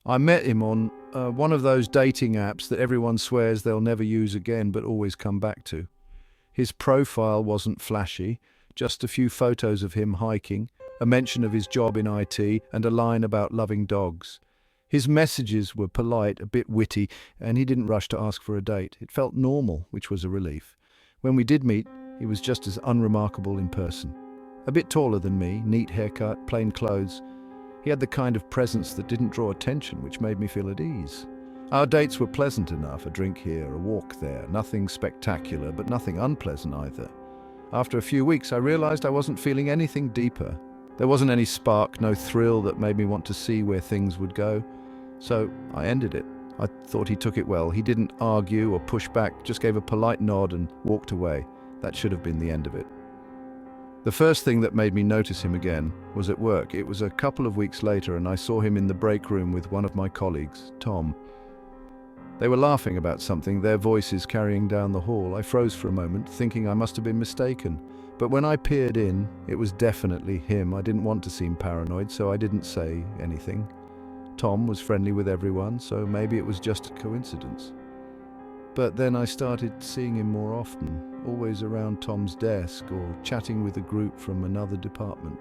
I met him on one of those dating apps that everyone swears they'll never use again but always come back to. His profile wasn't flashy, just a few photos of him hiking, a mention of his job in IT, and a line about loving dogs. His messages were polite, a bit witty, and he didn't rush to ask for a date. It felt normal, which was a relief. When we did meet, he was just as unremarkable in person. A bit taller than me, neat haircut, plain clothes. He had the kind of presence that didn't draw attention, which made me feel at ease. Our dates were pleasant enough, a drink here, a walk there, nothing spectacular, but nothing unpleasant either. After a few weeks, I realized I wasn't feeling anything deeper. There wasn't any spark, no thrill that made me want to see where things would go. So I ended it. I thought he took it well. He didn't argue or push back, just gave a polite nod and walked away. That should have been the end of it. The first thing that made me notice him again was at work. It was a couple of weeks later and I saw him in the break room with one of my colleagues, Tom. They were laughing about something, their voices carrying down the hall. I froze for a moment, thinking I must have been mistaken. But when I peered in, it was definitely him. I didn't want to seem paranoid, so I didn't say anything. Tom was friendly with everyone, so maybe it was just a coincidence. But then I started seeing him more often, always around Tom's desk or chatting with a group from another department.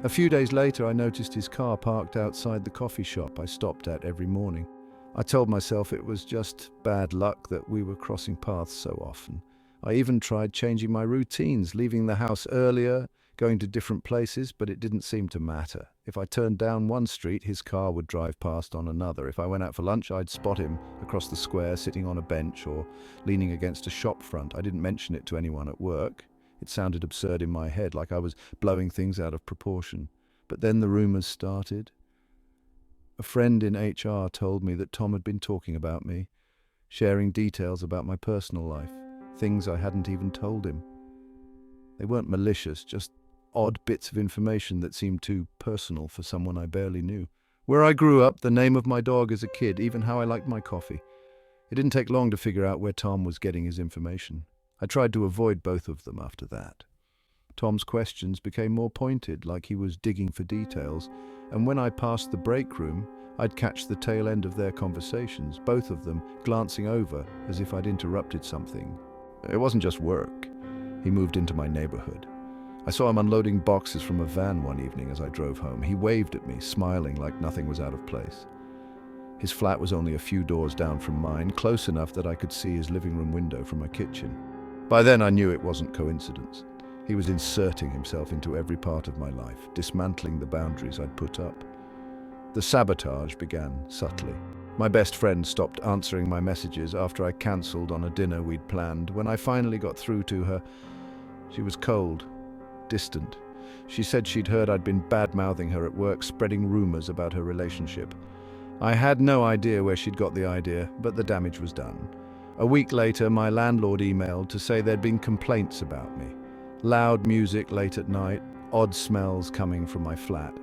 A few days later, I noticed his car parked outside the coffee shop I stopped at every morning. I told myself it was just bad luck that we were crossing paths so often. I even tried changing my routines, leaving the house earlier, going to different places, but it didn't seem to matter. If I turned down one street, his car would drive past on another. If I went out for lunch, I'd spot him across the square, sitting on a bench or leaning against a shop front. I didn't mention it to anyone at work. It sounded absurd in my head, like I was blowing things out of proportion. But then the rumors started. A friend in HR told me that Tom had been talking about me, sharing details about my personal life, things I hadn't even told him. They weren't malicious, just odd bits of information that seemed too personal for someone I barely knew. Where I grew up, the name of my dog as a kid, even how I liked my coffee. It didn't take long to figure out where Tom was getting his information. I tried to avoid both of them after that. Tom's questions became more pointed, like he was digging for details, and when I passed the break room, I'd catch the tail end of their conversations, both of them glancing over as if I'd interrupted something. It wasn't just work. He moved into my neighborhood. I saw him unloading boxes from a van one evening as I drove home. He waved at me, smiling like nothing was out of place. His flat was only a few doors down from mine, close enough that I could see his living room window from my kitchen. By then I knew it wasn't coincidence. He was inserting himself into every part of my life, dismantling the boundaries I'd put up. The sabotage began subtly. My best friend stopped answering my messages after I cancelled on a dinner we'd planned. When I finally got through to her, she was cold, distant. She said she'd heard I'd been bad-mouthing her at work, spreading rumors about her relationship. I had no idea where she'd got the idea, but the damage was done. A week later, my landlord emailed to say there'd been complaints about me. Loud music late at night, odd smells coming from my flat.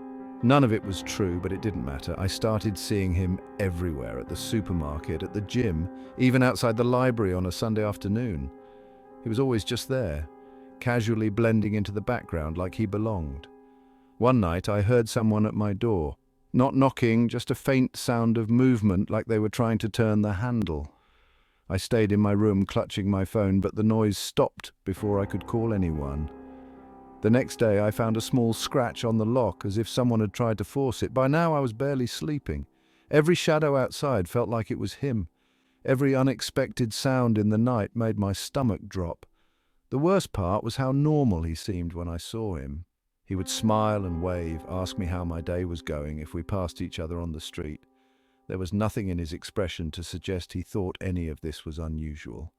None of it was true, but it didn't matter. I started seeing him everywhere, at the supermarket, at the gym, even outside the library on a Sunday afternoon. He was always just there, casually blending into the background like he belonged. One night I heard someone at my door. Not knocking, just a faint sound of movement like they were trying to turn the handle. I stayed in my room clutching my phone, but the noise stopped before I could call anyone. The next day I found a small scratch on the lock, as if someone had tried to force it. By now I was barely sleeping. Every shadow outside felt like it was him. Every unexpected sound in the night made my stomach drop. The worst part was how normal he seemed when I saw him. He would smile and wave, ask me how my day was going if we passed each other on the street. There was nothing in his expression to suggest he thought any of this was unusual.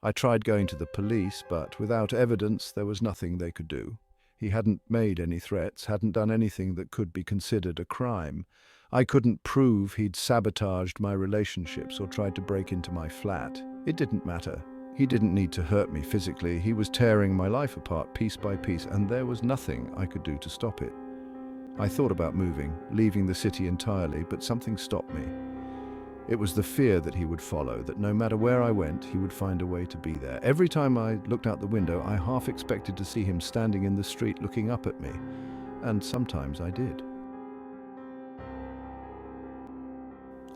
I tried going to the police, but without evidence, there was nothing they could do. He hadn't made any threats, hadn't done anything that could be considered a crime. I couldn't prove he'd sabotaged my relationships or tried to break into my flat. It didn't matter. He didn't need to hurt me physically. He was tearing my life apart piece by piece, and there was nothing I could do to stop it. I thought about moving, leaving the city entirely, but something stopped me. It was the fear that he would follow, that no matter where I went, he would find a way to be there. Every time I looked out the window, I half expected to see him standing in the street looking up at me, and sometimes I did.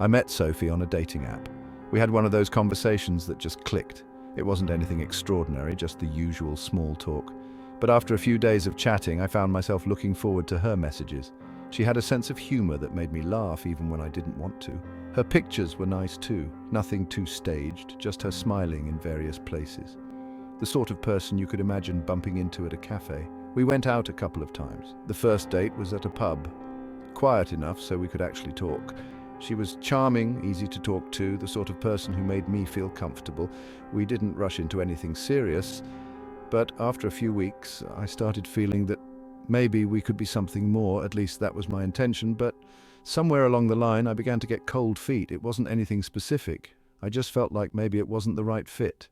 I met Sophie on a dating app. We had one of those conversations that just clicked. It wasn't anything extraordinary, just the usual small talk. But after a few days of chatting, I found myself looking forward to her messages. She had a sense of humor that made me laugh even when I didn't want to. Her pictures were nice too, nothing too staged, just her smiling in various places. The sort of person you could imagine bumping into at a cafe. We went out a couple of times. The first date was at a pub. Quiet enough so we could actually talk. She was charming, easy to talk to, the sort of person who made me feel comfortable. We didn't rush into anything serious, but after a few weeks, I started feeling that maybe we could be something more, at least that was my intention, but somewhere along the line I began to get cold feet. It wasn't anything specific. I just felt like maybe it wasn't the right fit.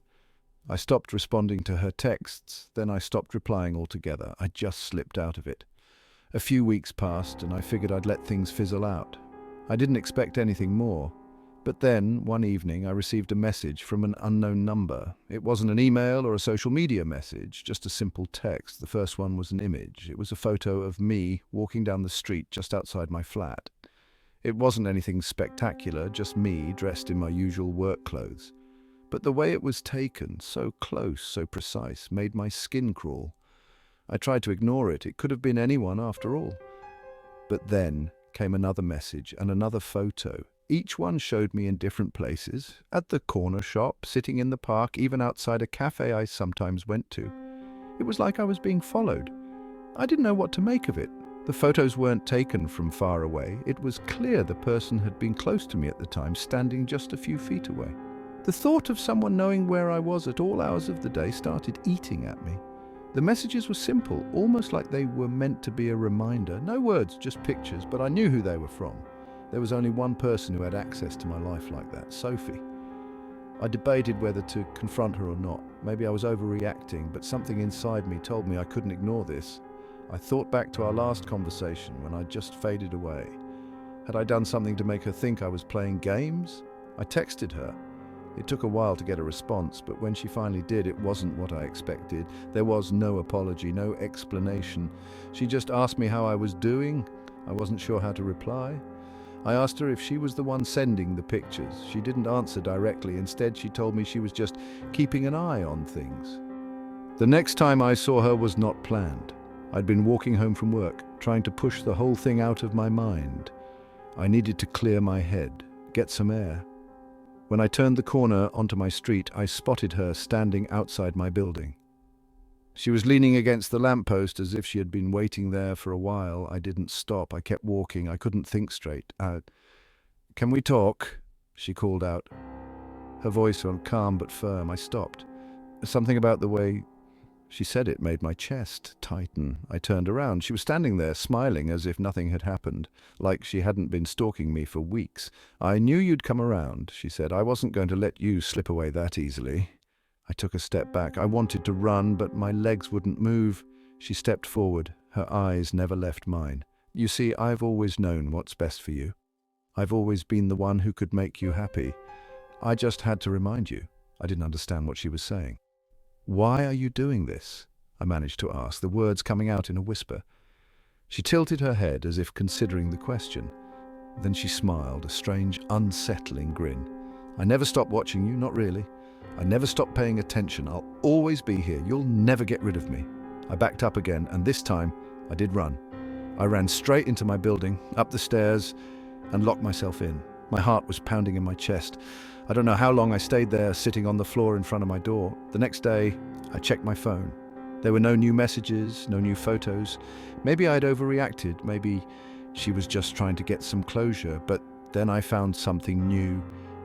I stopped responding to her texts, then I stopped replying altogether. I just slipped out of it. A few weeks passed and I figured I'd let things fizzle out. I didn't expect anything more. But then, one evening, I received a message from an unknown number. It wasn't an email or a social media message, just a simple text. The first one was an image. It was a photo of me walking down the street just outside my flat. It wasn't anything spectacular, just me dressed in my usual work clothes. But the way it was taken, so close, so precise, made my skin crawl. I tried to ignore it. It could have been anyone after all. But then came another message and another photo. Each one showed me in different places, at the corner shop, sitting in the park, even outside a cafe I sometimes went to. It was like I was being followed. I didn't know what to make of it. The photos weren't taken from far away. It was clear the person had been close to me at the time, standing just a few feet away. The thought of someone knowing where I was at all hours of the day started eating at me. The messages were simple, almost like they were meant to be a reminder. No words, just pictures, but I knew who they were from. There was only one person who had access to my life like that, Sophie. I debated whether to confront her or not. Maybe I was overreacting, but something inside me told me I couldn't ignore this. I thought back to our last conversation when I just faded away. Had I done something to make her think I was playing games? I texted her. It took a while to get a response, but when she finally did, it wasn't what I expected. There was no apology, no explanation. She just asked me how I was doing. I wasn't sure how to reply. I asked her if she was the one sending the pictures. She didn't answer directly. Instead, she told me she was just keeping an eye on things. The next time I saw her was not planned. I'd been walking home from work, trying to push the whole thing out of my mind. I needed to clear my head, get some air. When I turned the corner onto my street, I spotted her standing outside my building. She was leaning against the lamppost as if she had been waiting there for a while. I didn't stop. I kept walking. I couldn't think straight. Can we talk? She called out. Her voice was calm but firm. I stopped. Something about the way she said it made my chest tighten. I turned around. She was standing there, smiling as if nothing had happened, like she hadn't been stalking me for weeks. I knew you'd come around, she said. I wasn't going to let you slip away that easily. I took a step back. I wanted to run, but my legs wouldn't move. She stepped forward. Her eyes never left mine. You see, I've always known what's best for you. I've always been the one who could make you happy. I just had to remind you. I didn't understand what she was saying. Why are you doing this? I managed to ask, the words coming out in a whisper. She tilted her head as if considering the question. Then she smiled, a strange, unsettling grin. I never stopped watching you, not really. I never stopped paying attention. I'll always be here. You'll never get rid of me. I backed up again, and this time I did run. I ran straight into my building, up the stairs, and locked myself in. My heart was pounding in my chest. I don't know how long I stayed there, sitting on the floor in front of my door. The next day, I checked my phone. There were no new messages, no new photos. Maybe I'd overreacted. Maybe she was just trying to get some closure. But then I found something new.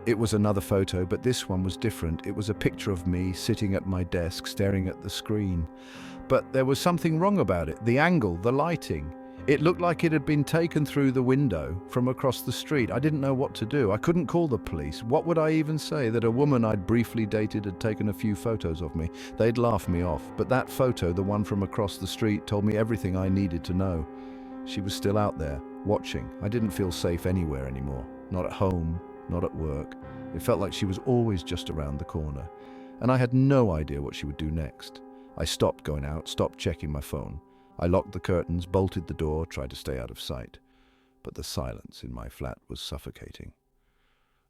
It was another photo, but this one was different. It was a picture of me sitting at my desk, staring at the screen. But there was something wrong about it. The angle, the lighting. It looked like it had been taken through the window from across the street. I didn't know what to do. I couldn't call the police. What would I even say? That a woman I'd briefly dated had taken a few photos of me? They'd laugh me off. But that photo, the one from across the street, told me everything I needed to know. She was still out there, watching. I didn't feel safe anywhere anymore. Not at home, not at work. It felt like she was always just around the corner. And I had no idea what she would do next. I stopped going out, stopped checking my phone. I locked the curtains, bolted the door, tried to stay out of sight. But the silence in my flat was suffocating.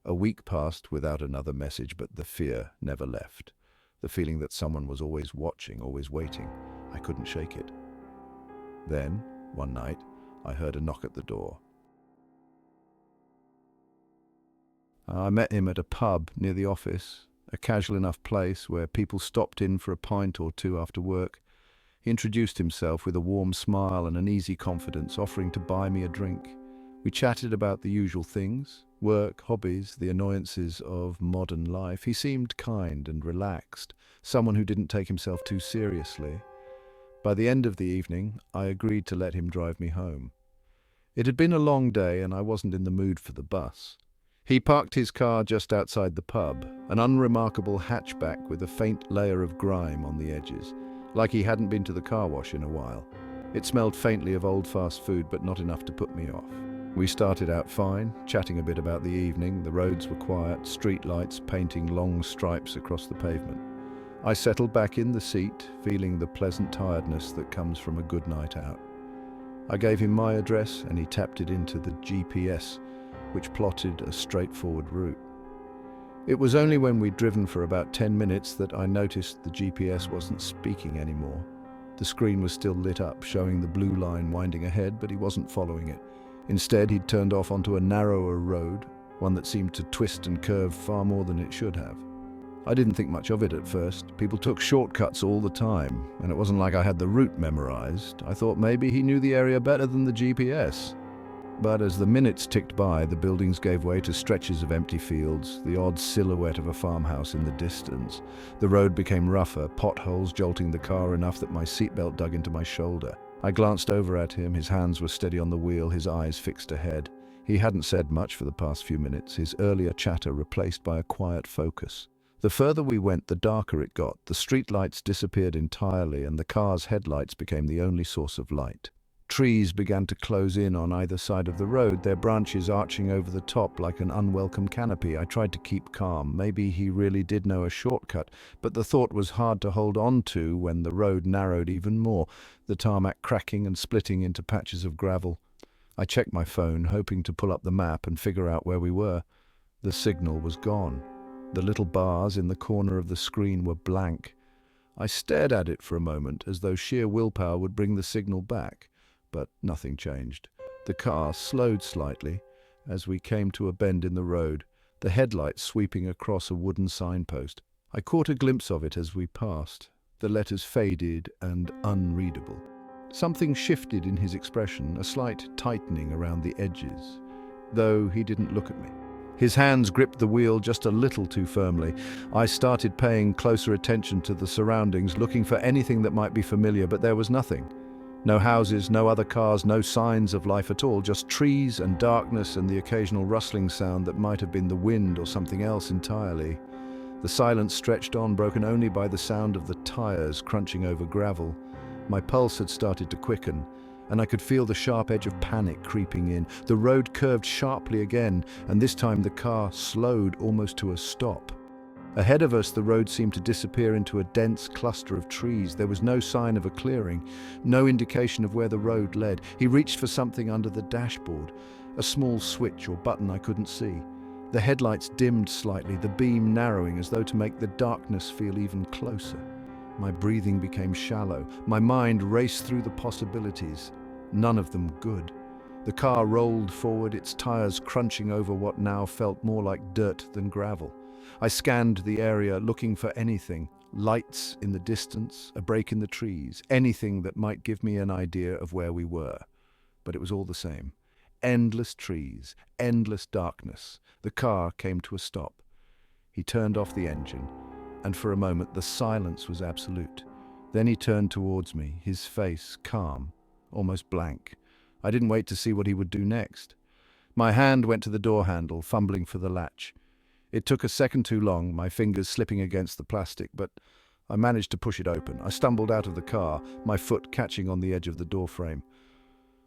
A week passed without another message, but the fear never left. The feeling that someone was always watching, always waiting. I couldn't shake it. Then, one night, I heard a knock at the door. I met him at a pub near the office, a casual enough place where people stopped in for a pint or two after work. He introduced himself with a warm smile and an easy confidence, offering to buy me a drink. We chatted about the usual things, work, hobbies, the annoyances of modern life. He seemed kind and relaxed, someone who didn't take himself too seriously. By the end of the evening, I agreed to let him drive me home. It had been a long day and I wasn't in the mood for the bus. He parked his car just outside the pub, an unremarkable hatchback with a faint layer of grime on the edges, like he hadn't been to the car wash in a while. It smelled faintly of old fast food, but not enough to put me off. We started out fine, chatting a bit about the evening. The roads were quiet, street lights painting long stripes across the pavement. I settled back in the seat, feeling the pleasant tiredness that comes from a good night out. I gave him my address and he tapped it into the GPS, which plotted a straightforward route. It was only when we'd driven for about 10 minutes that I noticed the GPS wasn't speaking anymore. The screen was still lit up, showing the blue line winding ahead, but he wasn't following it. Instead, he'd turned off onto a narrower road, one that seemed to twist and curve far more than it should have. I didn't think much of it at first. People took shortcuts all the time, and it wasn't like I had the route memorized. I thought maybe he knew the area better than the GPS. But as the minutes ticked by, the buildings gave way to stretches of empty fields, the odd silhouette of a farmhouse in the distance. The road became rougher, potholes jolting the car enough that my seatbelt dug into my shoulder. I glanced over at him. His hands were steady on the wheel, his eyes fixed ahead. He hadn't said much for the past few minutes, his earlier chatter replaced by a quiet focus. The further we went, the darker it got. The streetlights disappeared entirely, and the car's headlights became the only source of light. Trees began to close in on either side of the road, their branches arching over the top like an unwelcome canopy. I tried to keep calm. Maybe he really did know a shortcut, but the thought was hard to hold on to when the road narrowed even more, the tarmac cracking and splitting into patches of gravel. I checked my phone, hoping to pull up the map and figure out where we were. The signal was gone. The little bars in the corner of the screen were blank. I stared at it for a moment, as though sheer willpower would bring the signal back. But nothing changed. The car slowed slightly as we came to a bend in the road, the headlights sweeping across a wooden signpost. I caught a glimpse of it as we passed. The letters faded and unreadable. Something shifted in his expression, a slight tightening around the edges, though he didn't look at me. His hands gripped the wheel just a little too firmly. I started paying closer attention to the surroundings, looking for anything that might be familiar, but there was nothing. No houses, no other cars, no signs of life at all, just trees and darkness and the occasional rustling sound that might have been the wind or something else entirely. The silence stretched on, broken only by the sound of the tires crunching over gravel. My pulse had started to quicken, and I could feel the sharp edge of panic creeping in. The road curved sharply again, and this time the car slowed almost to a stop. Ahead of us, the road seemed to disappear into a dense cluster of trees. There was no sign of a clearing, no indication of where the road led. He reached for something under the dashboard, a small switch or button I couldn't see. The headlights dimmed slightly, the beam narrowing as though to make the darkness feel even closer. My breathing became shallow. My mind raced through the possibilities, none of them good. The car rolled forward, its tires crunching over what now felt more like dirt than gravel. I scanned the area, looking for anything. Lights in the distance, a break in the trees, anything that might give me an idea of where we were. But it was all the same. Endless trees, endless darkness. The car came to a stop. He turned off the engine, and for a moment the silence was absolute. Then he turned towards me, his face calm, almost blank. I didn't wait to see what he would do next. My hand went to the door handle, fumbling for the latch. It took a second too long, my fingers slipping against the plastic, but I managed to push it open. I stumbled out of the car, my foot catching on the edge of the door frame.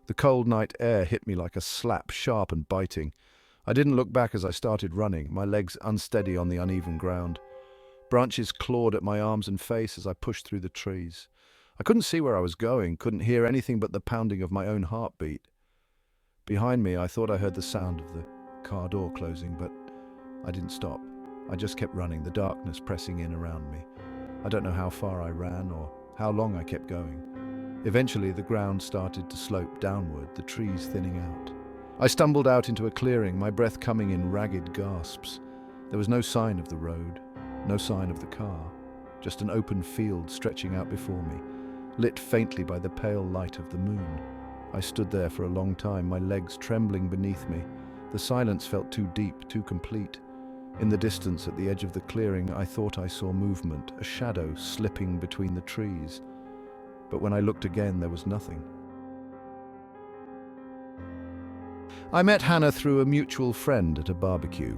The cold night air hit me like a slap, sharp and biting. I didn't look back as I started running, my legs unsteady on the uneven ground. Branches clawed at my arms and face as I pushed through the trees. I couldn't see where I was going, couldn't hear anything but the pounding of my own heartbeat. Behind me, I thought I heard the sound of the car door closing, but I didn't stop. I just kept running, the darkness pressing in around me. I don't know how far I ran or how long I kept going. Eventually, the ground started to slope downward, the trees thinning out. I stumbled out into a clearing, my breath coming in ragged gasps. There was no sign of the road, no sign of the car, just an open field stretching out before me, lit faintly by the pale light of the moon. I stood there for a long time, my legs trembling beneath me. The silence felt too deep, too complete. In the distance, at the edge of the clearing, I thought I saw movement, a shadow slipping between the trees. But when I looked again, there was nothing. I met Hannah through a mutual friend at a barbecue.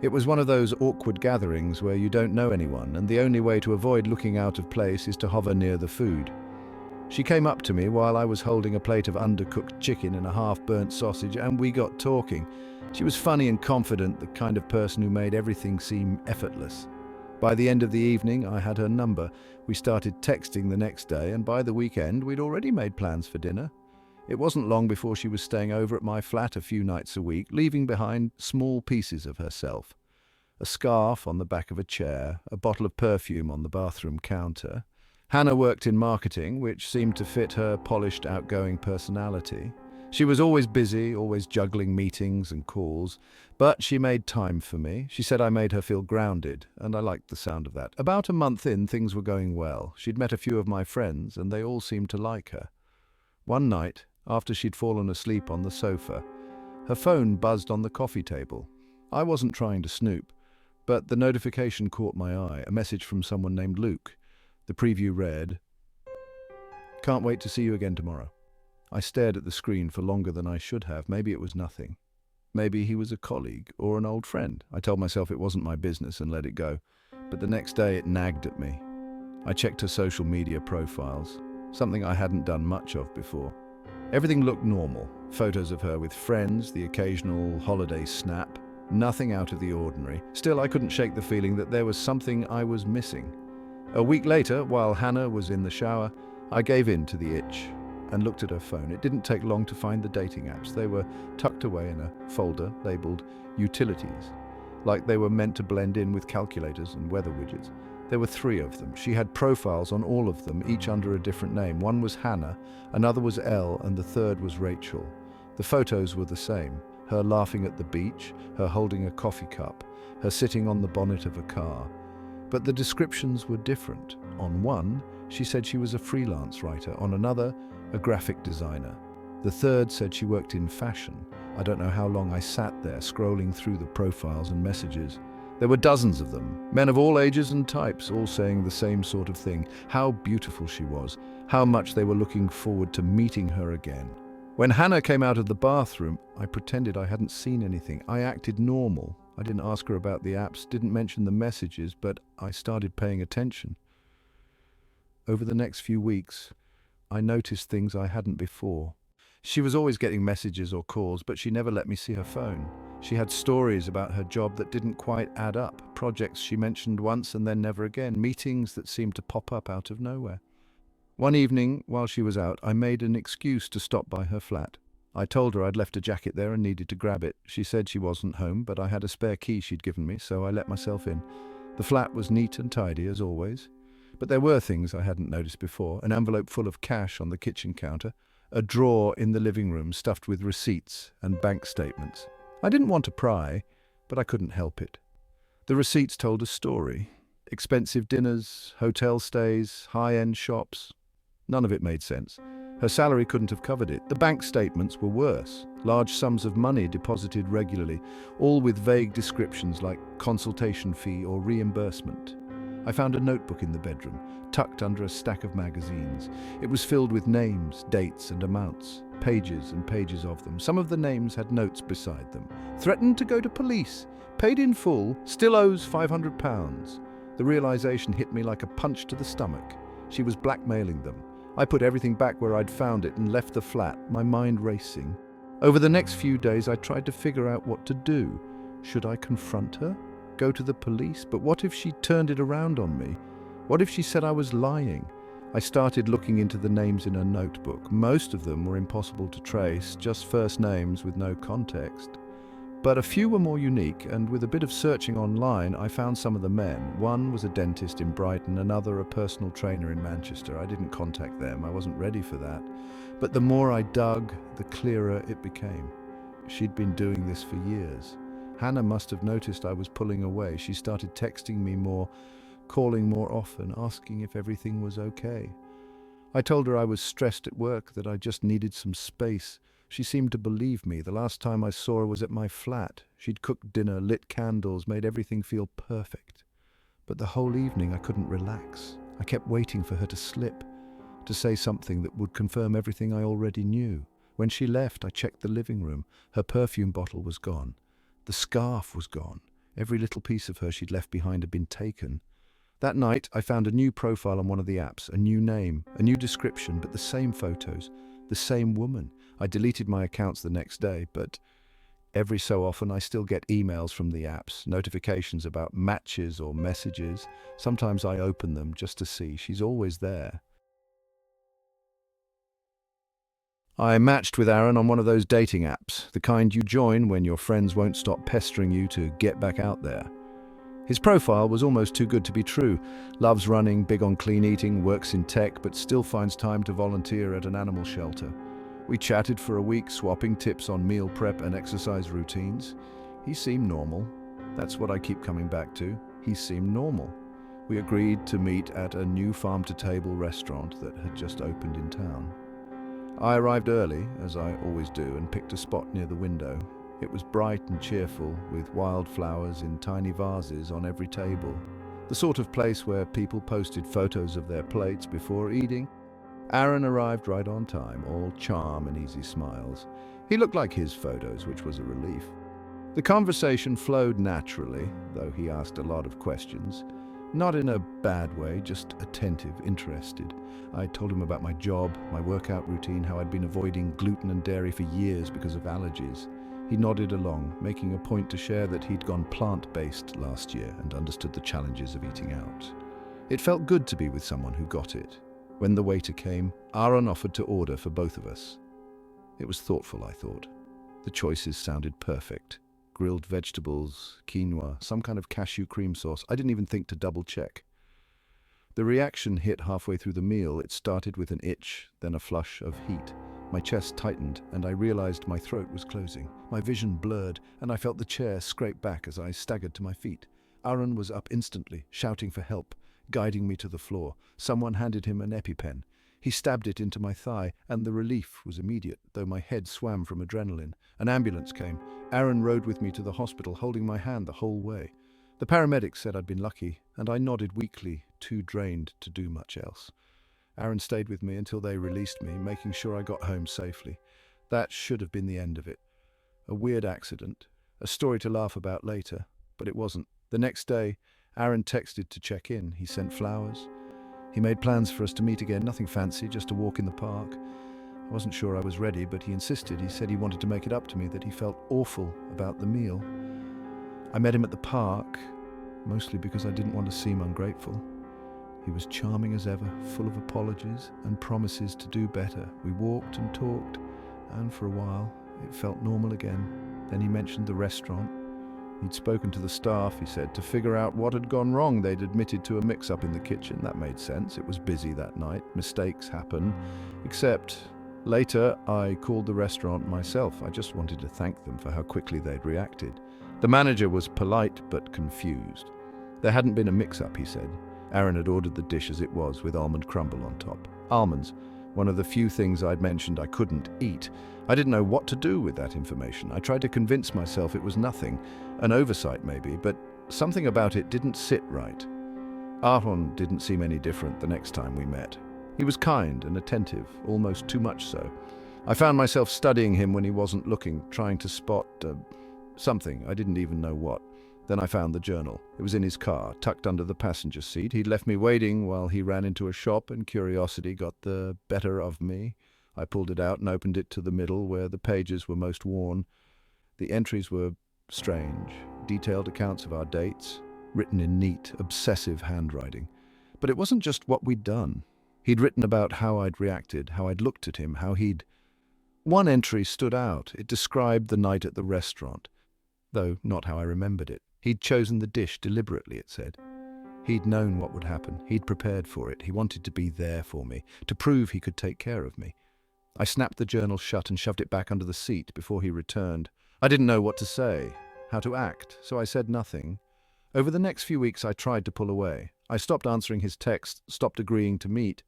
It was one of those awkward gatherings where you don't know anyone, and the only way to avoid looking out of place is to hover near the food. She came up to me while I was holding a plate of undercooked chicken and a half-burnt sausage, and we got talking. She was funny and confident, the kind of person who made everything seem effortless. By the end of the evening, I had her number. We started texting the next day, and by the weekend, we'd already made plans for dinner. It wasn't long before she was staying over at my flat a few nights a week, leaving behind small pieces of herself. A scarf on the back of a chair, a bottle of perfume on the bathroom counter. Hannah worked in marketing, which seemed to fit her polished, outgoing personality. She was always busy, always juggling meetings and calls, but she made time for me. She said I made her feel grounded, and I liked the sound of that. About a month in, things were going well. She'd met a few of my friends, and they all seemed to like her. One night, after she'd fallen asleep on the sofa, her phone buzzed on the coffee table. I wasn't trying to snoop, but the notification caught my eye, a message from someone named Luke. The preview read, "Can't wait to see you again tomorrow." I stared at the screen for longer than I should have. Maybe it was nothing. Maybe he was a colleague or an old friend. I told myself it wasn't my business and let it go. But the next day it nagged at me. I checked her social media profiles, something I hadn't done much of before. Everything looked normal. Photos of her with friends, the occasional holiday snap. Nothing out of the ordinary. Still, I couldn't shake the feeling that there was something I was missing. A week later, while Hannah was in the shower, I gave in to the itch and looked at her phone. It didn't take long to find the dating apps. They were tucked away in a folder labeled Utilities, like they were meant to blend in with calculators and weather widgets. There were 3 of them. She had profiles on all of them, each under a different name. One was Hannah, another was Elle, and the third was Rachel. The photos were the same. Her laughing at the beach, her holding a coffee cup, her sitting on the bonnet of a car. But the descriptions were different. On one, she said she was a freelance writer. On another, a graphic designer. The third said she worked in fashion. I don't know how long I sat there scrolling through the profiles and messages. There were dozens of them, men of all ages and types, all saying the same sort of thing. How beautiful she was, how much they were looking forward to meeting her again. When Hannah came out of the bathroom, I pretended I hadn't seen anything. I acted normal. I didn't ask her about the apps, didn't mention the messages, but I started paying attention. Over the next few weeks, I noticed things I hadn't before. She was always getting messages or calls, but she never let me see her phone. She had stories about her job that didn't quite add up, projects she mentioned once and then never again, meetings that seemed to pop up out of nowhere. One evening, while she was out, I made an excuse to stop by her flat. I told her I'd left a jacket there and needed to grab it. She said she wasn't home, but I had a spare key she'd given me, so I let myself in. The flat was neat and tidy, as always. But there were things I hadn't noticed before. An envelope full of cash on the kitchen counter, a drawer in the living room stuffed with receipts and bank statements. I didn't want to pry, but I couldn't help it. The receipts told a story. Expensive dinners, hotel stays, high-end shops. None of it made sense. Her salary couldn't have covered it. The bank statements were worse. Large sums of money deposited regularly, all with vague descriptions like consultation fee or reimbursement. I found a notebook in the bedroom, tucked under a stack of magazines. It was filled with names, dates, and amounts, pages and pages of them. Some of the names had notes beside them. Threatened to go to police, paid in full, still owes £500. The realization hit me like a punch to the stomach. She was blackmailing them. I put everything back where I'd found it and left the flat, my mind racing. Over the next few days, I tried to figure out what to do. Should I confront her? Go to the police? But what if she turned it around on me? What if she said I was lying? I started looking into the names in her notebook. Most of them were impossible to trace, just first names with no context. But a few were more unique, and with a bit of searching online, I found some of the men. One was a dentist in Brighton, another a personal trainer in Manchester. I didn't contact them, I wasn't ready for that. But the more I dug, the clearer it became. She'd been doing this for years. Hannah must have noticed I was pulling away. She started texting me more, calling more often, asking if everything was okay. I told her I was stressed at work, that I just needed some space. She seemed to believe me. The last time I saw her was at my flat. She'd cooked dinner, lit candles, made everything feel perfect. But the whole evening I couldn't relax. I kept waiting for her to slip, to say something that would confirm everything I already knew. When she left, I checked the living room. Her perfume bottle was gone. The scarf was gone. Every little piece of her she'd left behind had been taken. That night, I found a new profile on one of the apps, a new name, a new description, but the same photos, the same woman. I deleted my accounts the next day, but every so often I still get emails from the apps, notifications about matches or messages. Sometimes I open them just to see. She's always there. I matched with Aaron on one of those dating apps, the kind you join when your friends won't stop pestering you to get back out there. His profile was almost too good to be true. Loves running, big on clean eating, works in tech, but still finds time to volunteer at an animal shelter. We chatted for a week, swapping tips on meal prep and exercise routines. He seemed normal. That's what I keep coming back to. He seemed normal. We agreed to meet at a new farm-to-table restaurant that had just opened in town. I arrived early, as I always do, and picked a spot near the window. It was bright and cheerful, with wildflowers in tiny vases on every table. The sort of place where people posted photos of their plates before eating. Aaron arrived right on time, all charm and easy smiles. He looked like his photos, which was a relief. The conversation flowed naturally, though he asked a lot of questions. Not in a bad way, just attentive, interested. I told him about my job, my workout routine, how I'd been avoiding gluten and dairy for years because of allergies. He nodded along, making a point to share that he'd gone plant-based last year and understood the challenges of eating out. It felt good to be with someone who got it. When the waiter came, Aaron offered to order for both of us. It was thoughtful, I thought. The choices sounded perfect. Grilled vegetables, quinoa, some kind of cashew cream sauce. I didn't even think to double-check. The reaction hit halfway through the meal. It started with an itch, then a flush of heat. My chest tightened, and I realized my throat was closing. My vision blurred, and I felt the chair scrape back as I staggered to my feet. Aaron was up instantly, shouting for help, guiding me to the floor. Someone handed him an EpiPen. He stabbed it into my thigh, and the relief was immediate, though my head swam from adrenaline. An ambulance came. Aaron rode with me to the hospital, holding my hand the whole way. The paramedics said I'd been lucky, and I nodded weakly, too drained to do much else. Aaron stayed with me until they released me, making sure I got home safely. That should have been the end of it. A weird accident, a story to laugh about later, but it wasn't. The next day, Aaron texted to check in. He sent flowers. He made plans for us to meet again, nothing fancy, just a walk in the park. I wasn't sure I was ready, but he insisted. He said he wanted to make it up to me, that he felt awful about the meal. I met him at the park, mostly because I didn't want to seem ungrateful. He was charming as ever, full of apologies and promises to do better. We walked and talked, and for a while, it felt normal again. Then he mentioned the restaurant. He'd spoken to the staff, he said, to figure out what had gone wrong. They'd admitted to a mix-up in the kitchen. That made sense. It was busy that night. Mistakes happen. Except, later, I called the restaurant myself. I just wanted to thank them for how quickly they'd reacted. The manager was polite but confused. There hadn't been a mix-up, he said. Aaron had ordered the dish as it was, with almond crumble on top. Almonds, one of the few things I'd mentioned I couldn't eat. I didn't know what to do with that information. I tried to convince myself it was nothing, an oversight maybe, but something about it didn't sit right. Aaron didn't seem any different the next time we met. He was kind and attentive, almost too much so. I found myself studying him when he wasn't looking, trying to spot something, I didn't even know what. Then I found the journal. It was in his car, tucked under the passenger seat. He'd left me waiting while he ran into a shop, and curiosity got the better of me. I pulled it out and opened it to the middle, where the pages were most worn. The entries were strange, detailed accounts of our dates, written in neat, obsessive handwriting. But it wasn't just what we'd done. He'd written about how I'd reacted, how I'd looked at him, how he'd... One entry stood out. It described the night at the restaurant. though not how I remembered it. He'd chosen the dish deliberately, it said. He'd known what would happen. He'd prepared for it. He wanted to be there for me, to prove he could take care of me. I snapped the journal shut and shoved it back under the seat before he returned. I didn't know what to say, how to act, so I said nothing. Over the next few weeks, I tried to pull away. I stopped answering his texts, stopped agreeing to meet,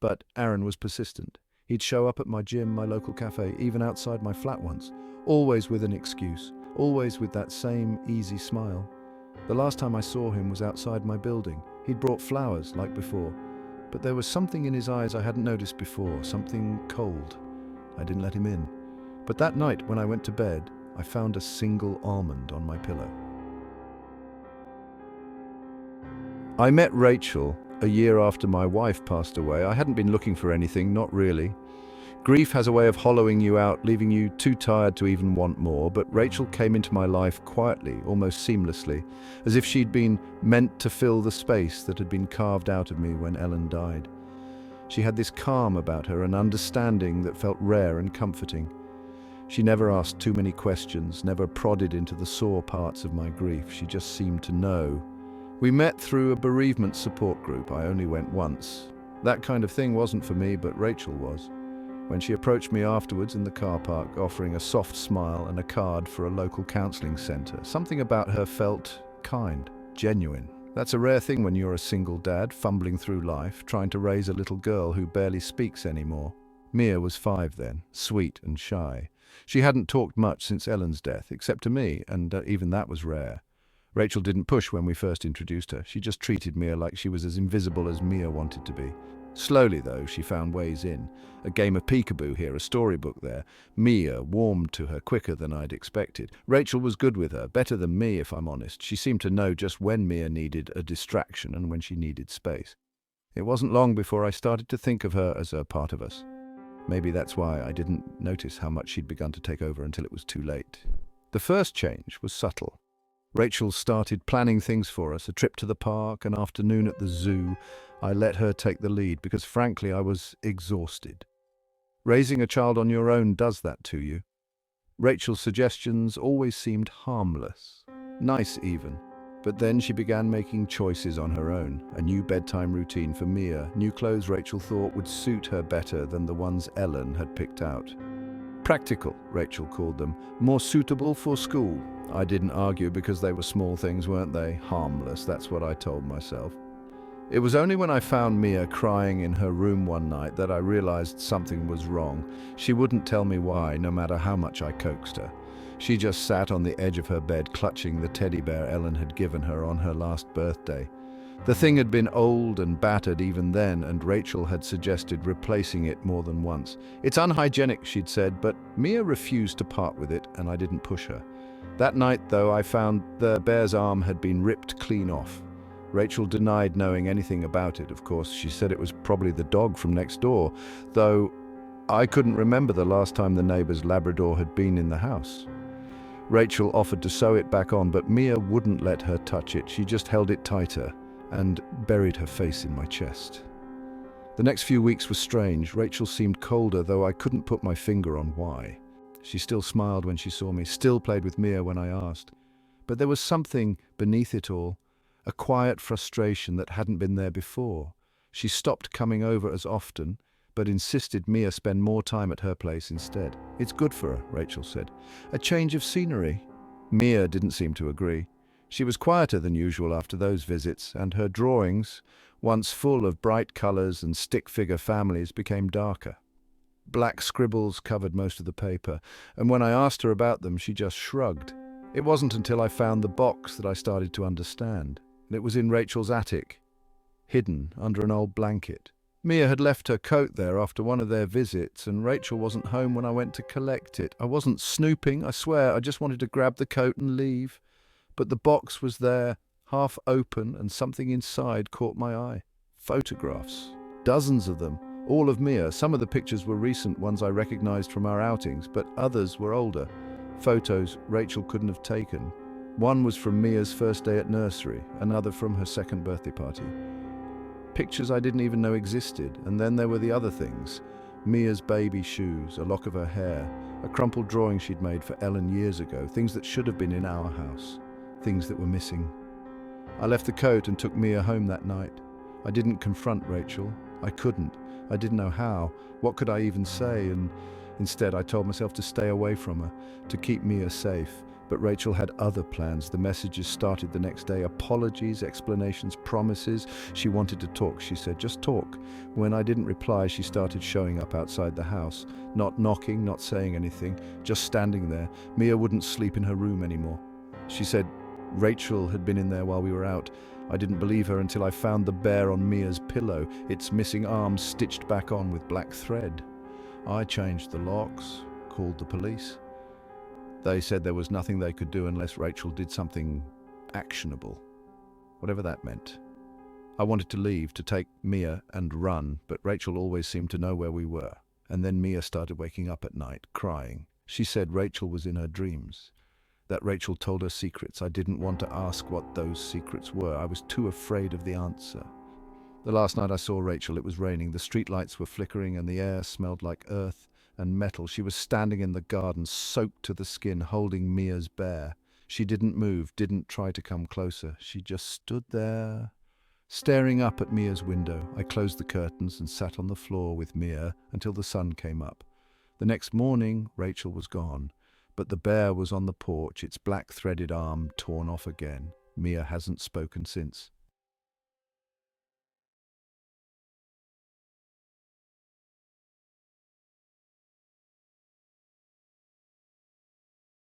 but Aaron was persistent. He'd show up at my gym, my local cafe, even outside my flat once, always with an excuse, always with that same easy smile. The last time I saw him was outside my building. He'd brought flowers, like before, but there was something in his eyes I hadn't noticed before, something cold. I didn't let him in. But that night, when I went to bed, I found a single almond on my pillow. I met Rachel a year after my wife passed away. I hadn't been looking for anything, not really. Grief has a way of hollowing you out, leaving you too tired to even want more, but Rachel came into my life quietly, almost seamlessly, as if she'd been meant to fill the space that had been carved out of me when Ellen died. She had this calm about her, an understanding that felt rare and comforting. She never asked too many questions, never prodded into the sore parts of my grief. She just seemed to know. We met through a bereavement support group. I only went once. That kind of thing wasn't for me, but Rachel was. When she approached me afterwards in the car park, offering a soft smile and a card for a local counseling center, something about her felt kind, genuine. That's a rare thing when you're a single dad, fumbling through life, trying to raise a little girl who barely speaks anymore. Mia was 5 then, sweet and shy. She hadn't talked much since Ellen's death, except to me, and even that was rare. Rachel didn't push when we first introduced her. She just treated Mia like she was as invisible as Mia wanted to be. Slowly, though, she found ways in. A game of peekaboo here, a storybook there. Mia warmed to her quicker than I'd expected. Rachel was good with her, better than me, if I'm honest. She seemed to know just when Mia needed a distraction and when she needed space. It wasn't long before I started to think of her as a part of us. Maybe that's why I didn't notice how much she'd begun to take over until it was too late. The first change was subtle. Rachel started planning things for us, a trip to the park, an afternoon at the zoo. I let her take the lead because, frankly, I was exhausted. Raising a child on your own does that to you. Rachel's suggestions always seemed harmless, nice even. But then she began making choices on her own. A new bedtime routine for Mia, new clothes Rachel thought would suit her better than the ones Ellen had picked out. Practical, Rachel called them, more suitable for school. I didn't argue because they were small things, weren't they? Harmless, that's what I told myself. It was only when I found Mia crying in her room one night that I realized something was wrong. She wouldn't tell me why, no matter how much I coaxed her. She just sat on the edge of her bed, clutching the teddy bear Ellen had given her on her last birthday. The thing had been old and battered even then, and Rachel had suggested replacing it more than once. It's unhygienic, she'd said, but Mia refused to part with it, and I didn't push her. That night, though, I found the bear's arm had been ripped clean off. Rachel denied knowing anything about it, of course. She said it was probably the dog from next door, though I couldn't remember the last time the neighbor's Labrador had been in the house. Rachel offered to sew it back on, but Mia wouldn't let her touch it. She just held it tighter and buried her face in my chest. The next few weeks were strange. Rachel seemed colder, though I couldn't put my finger on why. She still smiled when she saw me, still played with Mia when I asked. But there was something beneath it all, a quiet frustration that hadn't been there before. She stopped coming over as often, but insisted Mia spend more time at her place instead. It's good for her, Rachel said. A change of scenery. Mia didn't seem to agree. She was quieter than usual after those visits, and her drawings, once full of bright colors and stick-figure families, became darker. Black scribbles covered most of the paper, and when I asked her about them, she just shrugged. It wasn't until I found the box that I started to understand. It was in Rachel's attic, hidden under an old blanket. Mia had left her coat there after one of their visits, and Rachel wasn't home when I went to collect it. I wasn't snooping, I swear. I just wanted to grab the coat and leave. But the box was there, half open, and something inside caught my eye. Photographs. Dozens of them. All of Mia. Some of the pictures were recent, ones I recognized from our outings, but others were older. Photos Rachel couldn't have taken. One was from Mia's first day at nursery, another from her second birthday party. Pictures I didn't even know existed, and then there were the other things. Mia's baby shoes, a lock of her hair, A crumpled drawing she'd made for Ellen years ago, things that should have been in our house, things that were missing. I left the coat and took Mia home that night. I didn't confront Rachel. I couldn't. I didn't know how. What could I even say? And instead I told myself to stay away from her, to keep Mia safe. But Rachel had other plans. The messages started the next day. Apologies, explanations, promises. She wanted to talk, she said. Just talk. When I didn't reply, she started showing up outside the house. Not knocking, not saying anything, just standing there. Mia wouldn't sleep in her room anymore. She said Rachel had been in there while we were out. I didn't believe her until I found the bear on Mia's pillow, its missing arm stitched back on with black thread. I changed the locks, called the police. They said there was nothing they could do unless Rachel did something actionable, whatever that meant. I wanted to leave, to take Mia and run, but Rachel always seemed to know where we were. And then Mia started waking up at night, crying. She said Rachel was in her dreams, that Rachel told her secrets. I didn't want to ask what those secrets were. I was too afraid of the answer. The last night I saw Rachel, it was raining. The streetlights were flickering and the air smelled like earth and metal. She was standing in the garden, soaked to the skin, holding Mia's bear. She didn't move, didn't try to come closer. She just stood there, staring up at Mia's window. I closed the curtains and sat on the floor with Mia until the sun came up. The next morning, Rachel was gone, but the bear was on the porch, its black threaded arm torn off again. Mia hasn't spoken since.